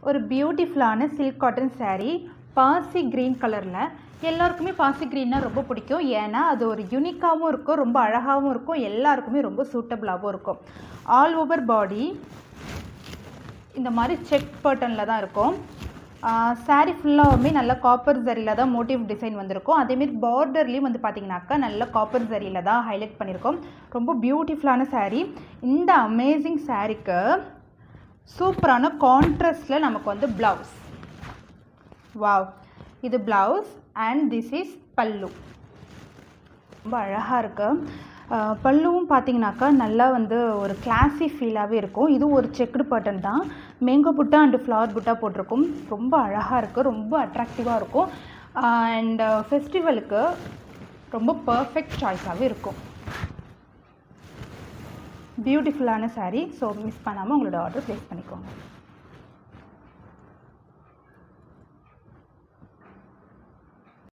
ஒரு பியூட்டிஃபுல்லான silk cotton saree பாசி க்ரீன் கலரில். எல்லாருக்குமே பாசி க்ரீன்னா ரொம்ப பிடிக்கும். ஏன்னா அது ஒரு யூனிக்காகவும் இருக்கும், ரொம்ப அழகாகவும் இருக்கும், எல்லாருக்குமே ரொம்ப சூட்டபிளாகவும் இருக்கும். ஆல் ஓவர் பாடி இந்த மாதிரி செக் பேட்டர்னில் தான் இருக்கும். saree ஃபுல்லாகவுமே நல்ல காப்பர் ஜரியில் தான் மோட்டிவ் டிசைன் வந்திருக்கும். அதேமாரி பார்டர்லேயும் வந்து பார்த்திங்கனாக்கா நல்ல காப்பர் ஜரியில் தான் ஹைலைட் பண்ணியிருக்கோம். ரொம்ப பியூட்டிஃபுல்லான saree. இந்த அமேசிங் சாரீக்கு சூப்பரான கான்ட்ராஸ்டில் நமக்கு வந்து ப்ளவுஸ். வாவ், இது ப்ளவுஸ் அண்ட் திஸ் இஸ் பல்லு. ரொம்ப அழகாக இருக்குது. பல்லுவும் பார்த்தீங்கன்னாக்கா நல்லா வந்து ஒரு கிளாஸி ஃபீலாகவே இருக்கும். இது ஒரு செக்குடு பேட்டர்ன் தான். மேங்கோ புட்டா அண்டு ஃப்ளவர் புட்டா போட்டிருக்கும். ரொம்ப அழகாக இருக்குது, ரொம்ப அட்ராக்டிவாக இருக்கும். அண்ட் ஃபெஸ்டிவலுக்கு ரொம்ப பர்ஃபெக்ட் சாய்ஸாகவே இருக்கும். பியூட்டிஃபுல்லான saree. ஸோ மிஸ் பண்ணாமல் உங்களோட ஆர்டர் ப்ளேஸ் பண்ணிக்கோங்க.